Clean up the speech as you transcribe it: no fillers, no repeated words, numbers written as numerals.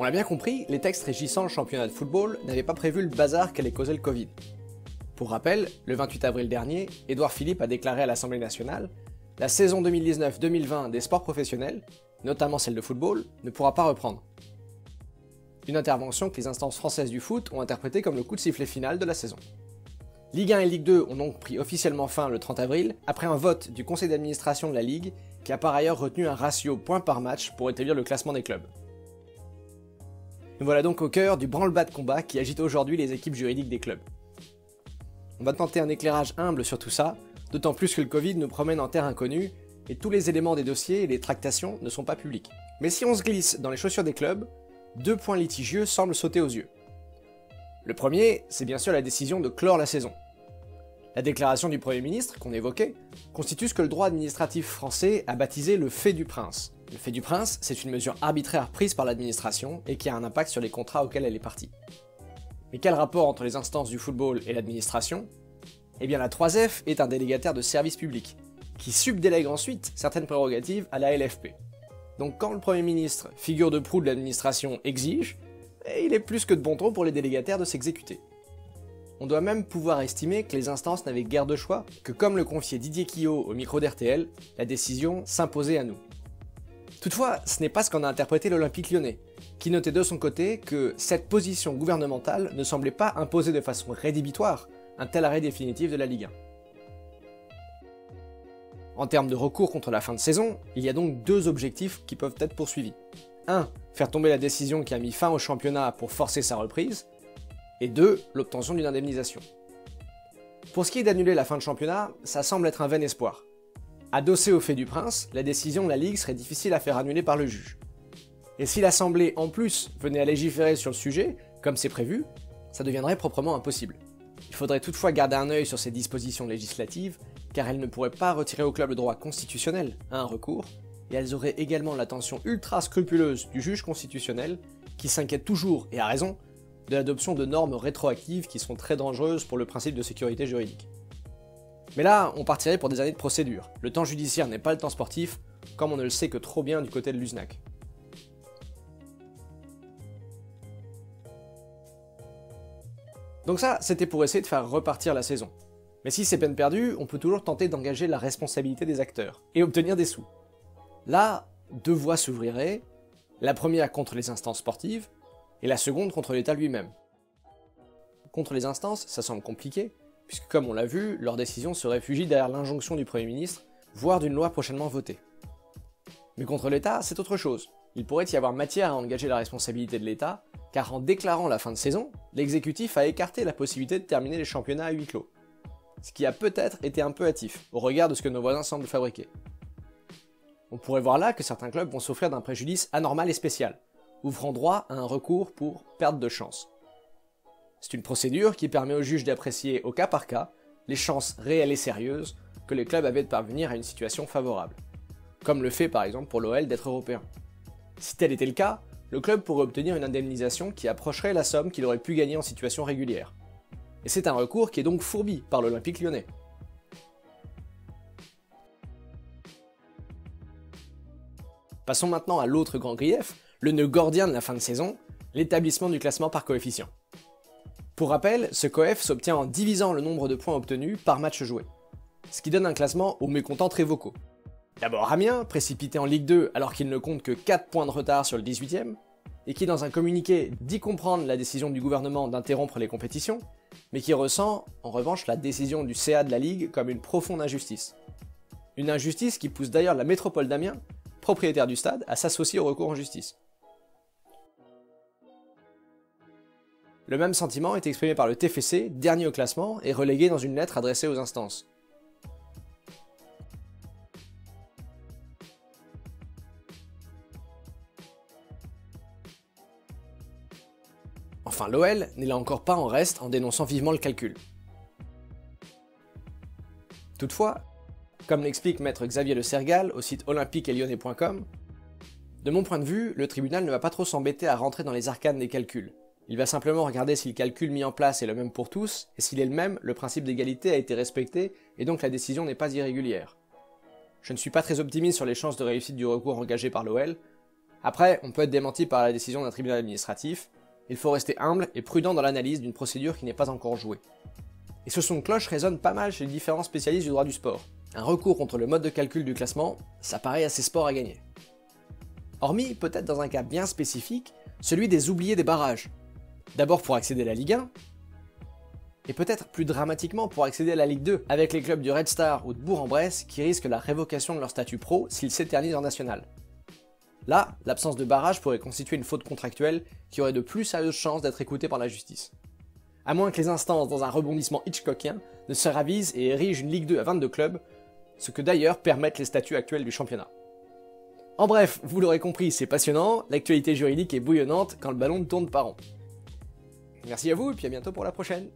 On l'a bien compris, les textes régissant le championnat de football n'avaient pas prévu le bazar qu'allait causer le Covid. Pour rappel, le 28 avril dernier, Édouard Philippe a déclaré à l'Assemblée nationale « La saison 2019-2020 des sports professionnels, notamment celle de football, ne pourra pas reprendre ». Une intervention que les instances françaises du foot ont interprétée comme le coup de sifflet final de la saison. Ligue 1 et Ligue 2 ont donc pris officiellement fin le 30 avril, après un vote du conseil d'administration de la Ligue, qui a par ailleurs retenu un ratio points par match pour établir le classement des clubs. Nous voilà donc au cœur du branle-bas de combat qui agite aujourd'hui les équipes juridiques des clubs. On va tenter un éclairage humble sur tout ça, d'autant plus que le Covid nous promène en terre inconnue, et tous les éléments des dossiers et les tractations ne sont pas publics. Mais si on se glisse dans les chaussures des clubs, deux points litigieux semblent sauter aux yeux. Le premier, c'est bien sûr la décision de clore la saison. La déclaration du Premier ministre, qu'on évoquait, constitue ce que le droit administratif français a baptisé le fait du prince. Le fait du prince, c'est une mesure arbitraire prise par l'administration et qui a un impact sur les contrats auxquels elle est partie. Mais quel rapport entre les instances du football et l'administration? Eh bien la 3F est un délégataire de service public, qui subdélègue ensuite certaines prérogatives à la LFP. Donc quand le Premier ministre, figure de proue de l'administration, exige, il est plus que de bon ton pour les délégataires de s'exécuter. On doit même pouvoir estimer que les instances n'avaient guère de choix, que comme le confiait Didier Quillot au micro d'RTL, la décision s'imposait à nous. Toutefois, ce n'est pas ce qu'en a interprété l'Olympique Lyonnais, qui notait de son côté que cette position gouvernementale ne semblait pas imposer de façon rédhibitoire un tel arrêt définitif de la Ligue 1. En termes de recours contre la fin de saison, il y a donc deux objectifs qui peuvent être poursuivis. 1. Faire tomber la décision qui a mis fin au championnat pour forcer sa reprise, et 2. L'obtention d'une indemnisation. Pour ce qui est d'annuler la fin de championnat, ça semble être un vain espoir. Adossée au fait du prince, la décision de la Ligue serait difficile à faire annuler par le juge. Et si l'Assemblée, en plus, venait à légiférer sur le sujet, comme c'est prévu, ça deviendrait proprement impossible. Il faudrait toutefois garder un œil sur ces dispositions législatives, car elles ne pourraient pas retirer au club le droit constitutionnel à un recours, et elles auraient également l'attention ultra scrupuleuse du juge constitutionnel, qui s'inquiète toujours, et à raison, de l'adoption de normes rétroactives qui sont très dangereuses pour le principe de sécurité juridique. Mais là, on partirait pour des années de procédure. Le temps judiciaire n'est pas le temps sportif, comme on ne le sait que trop bien du côté de l'USNAC. Donc ça, c'était pour essayer de faire repartir la saison. Mais si c'est peine perdue, on peut toujours tenter d'engager la responsabilité des acteurs, et obtenir des sous. Là, deux voies s'ouvriraient, la première contre les instances sportives, et la seconde contre l'État lui-même. Contre les instances, ça semble compliqué, puisque comme on l'a vu, leur décision se réfugie derrière l'injonction du Premier ministre, voire d'une loi prochainement votée. Mais contre l'État, c'est autre chose. Il pourrait y avoir matière à engager la responsabilité de l'État, car en déclarant la fin de saison, l'exécutif a écarté la possibilité de terminer les championnats à huis clos. Ce qui a peut-être été un peu hâtif, au regard de ce que nos voisins semblent fabriquer. On pourrait voir là que certains clubs vont souffrir d'un préjudice anormal et spécial, ouvrant droit à un recours pour perte de chance. C'est une procédure qui permet au juge d'apprécier au cas par cas les chances réelles et sérieuses que les clubs avaient de parvenir à une situation favorable, comme le fait par exemple pour l'OL d'être européen. Si tel était le cas, le club pourrait obtenir une indemnisation qui approcherait la somme qu'il aurait pu gagner en situation régulière. Et c'est un recours qui est donc fourbi par l'Olympique Lyonnais. Passons maintenant à l'autre grand grief, le nœud gordien de la fin de saison, l'établissement du classement par coefficient. Pour rappel, ce coef s'obtient en divisant le nombre de points obtenus par match joué, ce qui donne un classement aux mécontents très vocaux. D'abord Amiens, précipité en Ligue 2 alors qu'il ne compte que 4 points de retard sur le 18ème, et qui dans un communiqué dit comprendre la décision du gouvernement d'interrompre les compétitions, mais qui ressent en revanche la décision du CA de la Ligue comme une profonde injustice. Une injustice qui pousse d'ailleurs la métropole d'Amiens, propriétaire du stade, à s'associer au recours en justice. Le même sentiment est exprimé par le TFC, dernier au classement, et relégué dans une lettre adressée aux instances. Enfin, l'OL n'est là encore pas en reste en dénonçant vivement le calcul. Toutefois, comme l'explique maître Xavier Le Sergal au site olympiqueetlyonnais.com, de mon point de vue, le tribunal ne va pas trop s'embêter à rentrer dans les arcanes des calculs. Il va simplement regarder si le calcul mis en place est le même pour tous, et s'il est le même, le principe d'égalité a été respecté, et donc la décision n'est pas irrégulière. Je ne suis pas très optimiste sur les chances de réussite du recours engagé par l'OL, Après, on peut être démenti par la décision d'un tribunal administratif, il faut rester humble et prudent dans l'analyse d'une procédure qui n'est pas encore jouée. Et ce son de cloche résonne pas mal chez les différents spécialistes du droit du sport. Un recours contre le mode de calcul du classement, ça paraît assez sport à gagner. Hormis, peut-être dans un cas bien spécifique, celui des oubliés des barrages. D'abord pour accéder à la Ligue 1, et peut-être plus dramatiquement pour accéder à la Ligue 2, avec les clubs du Red Star ou de Bourg-en-Bresse qui risquent la révocation de leur statut pro s'ils s'éternisent en national. Là, l'absence de barrage pourrait constituer une faute contractuelle qui aurait de plus sérieuses chances d'être écoutée par la justice. À moins que les instances, dans un rebondissement hitchcockien, ne se ravisent et érigent une Ligue 2 à 22 clubs, ce que d'ailleurs permettent les statuts actuels du championnat. En bref, vous l'aurez compris, c'est passionnant, l'actualité juridique est bouillonnante quand le ballon tourne pas rond. Merci à vous et puis à bientôt pour la prochaine.